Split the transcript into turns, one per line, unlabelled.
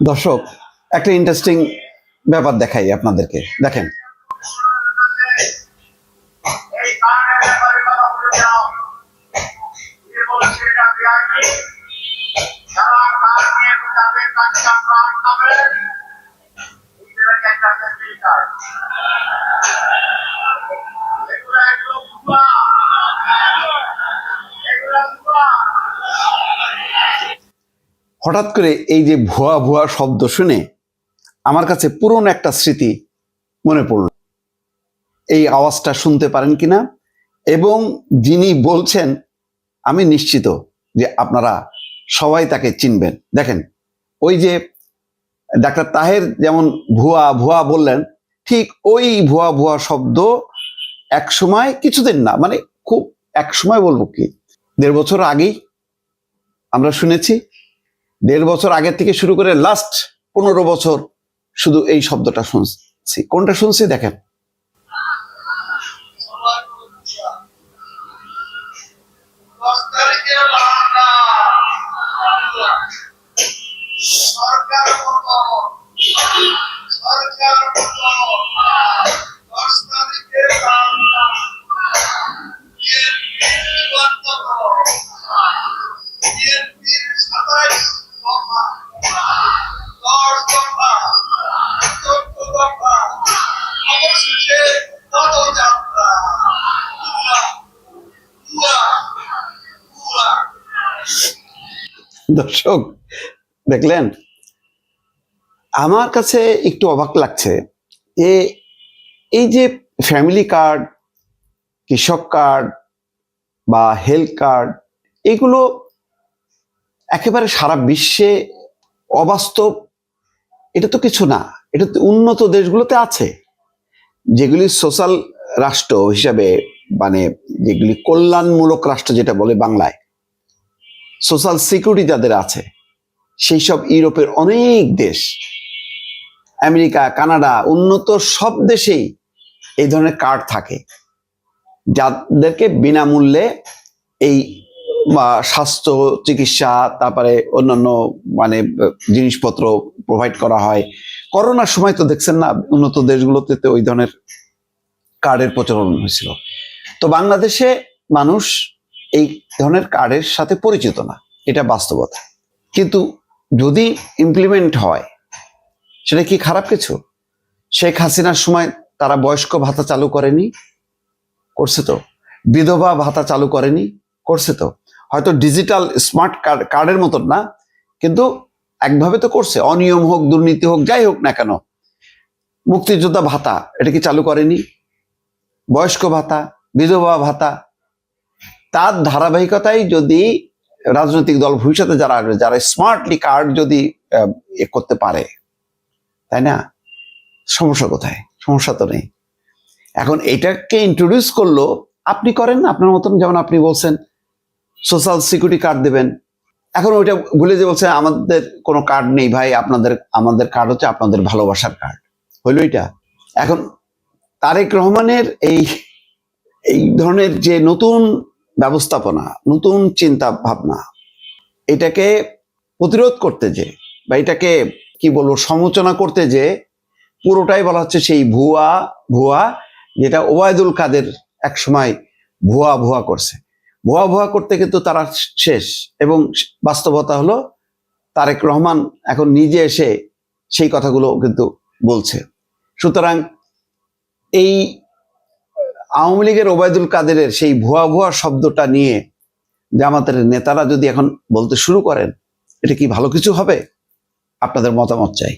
দর্শক, একটা ইন্টারেস্টিং ব্যাপার দেখাই আপনাদেরকে। দেখেন, হঠাৎ করে এই যে ভুয়া ভুয়া শব্দ শুনে আমার কাছে পুরনো একটা স্মৃতি মনে পড়ল। এই আওয়াজটা শুনতে পারেন কিনা, এবং যিনি বলছেন আমি নিশ্চিত যে আপনারা সবাই তাকে চিনবেন। দেখেন, ওই যে ডাক্তার তাহের যেমন ভুয়া ভুয়া বললেন, ঠিক ওই ভুয়া ভুয়া শব্দ এক সময়, কিছুদিন না, মানে খুব এক সময় বলবো কি 1.5 বছর আগেই আমরা শুনেছি। 1.5 বছর আগের থেকে শুরু করে লাস্ট 15 বছর শুধু এই শব্দটা শুনছি। কোনটা শুনছি দেখেন, দর্শক দেখলেন? আমার কাছে একটু অবাক লাগছে যে এই যে ফ্যামিলি কার্ড, কৃষক কার্ড বা হেলথ কার্ড, এগুলো একেবারে সারা বিশ্বে অবাস্তব। এটা তো কিছু না, এটা তো উন্নত দেশগুলোতে আছে, যেগুলি সোশ্যাল রাষ্ট্র হিসাবে, মানে যেগুলি কল্যাণমূলক রাষ্ট্র যেটা বলে বাংলায়, সোশ্যাল সিকিউরিটি যাদের আছে, সেই সব ইউরোপের অনেক দেশ, আমেরিকা, কানাডা, উন্নত সব দেশেই এই ধরনের কার্ড থাকে, যাদেরকে বিনামূল্যে এই স্বাস্থ্য চিকিৎসা, তারপরে অন্যান্য মানে জিনিসপত্র প্রোভাইড করা হয়। করোনার সময় তো দেখছেন না, উন্নত দেশগুলোতে তো ওই ধরনের কার্ডের প্রচলন হয়েছিল। তো বাংলাদেশে মানুষ এই ধরনের কার্ডের সাথে পরিচিত না, এটা বাস্তবতা। কিন্তু যদি ইমপ্লিমেন্ট হয়, সেটা কি খারাপ কিছু? শেখ হাসিনার সময় তারা বয়স্ক ভাতা চালু করেনি, করছে তো। বিধবা ভাতা চালু করেনি, করছে তো। হয়তো ডিজিটাল স্মার্ট কার্ডের মতন না, কিন্তু একভাবে তো করছে। অনিয়ম হোক, দুর্নীতি হোক, যাই হোক না কেন, মুক্তিযোদ্ধা ভাতা এটা কি চালু করেনি? বয়স্ক ভাতা, বিধবা ভাতা, তার ধারাবাহিকতায় যদি রাজনৈতিক দল ভবিষ্যতে যারা আসবে, যারা স্মার্টলি কার্ড যদি করতে পারে, তাই না? সমস্যা কোথায়? সমস্যা তো নেই। এখন এটাকে ইন্ট্রোডিউস করলো, আপনি করেন না আপনার মতন, যেমন আপনি বলছেন সোশ্যাল সিকিউরিটি কার্ড দেবেন। এখন ওইটা ভুলে যে বলছে আমাদের কোনো কার্ড নেই ভাই, আমাদের কার্ড হচ্ছে আপনাদের ভালোবাসার কার্ড। হইল এটা। এখন তারেক রহমানের এই ধরনের যে নতুন ব্যবস্থাপনা, নতুন চিন্তা ভাবনা, এটাকে প্রতিরোধ করতে যে, বা এটাকে কি বলবো, সমালোচনা করতে যে, পুরোটাই বলা হচ্ছে সেই ভুয়া ভুয়া, যেটা ওবায়দুল কাদের এক সময় ভুয়া ভুয়া করছে। ভুয়া ভুয়া করতে কিন্তু তারা শেষ, এবং বাস্তবতা হলো তারেক রহমান এখন নিজে এসে সেই কথাগুলো কিন্তু বলছে। সুতরাং এই আওয়ামী লীগের ওবায়দুল কাদেরের সেই ভুয়া ভুয়া শব্দটা নিয়ে জামাতের নেতারা যদি এখন বলতে শুরু করেন, এটা কি ভালো কিছু হবে? আপনাদের মতামত চাই।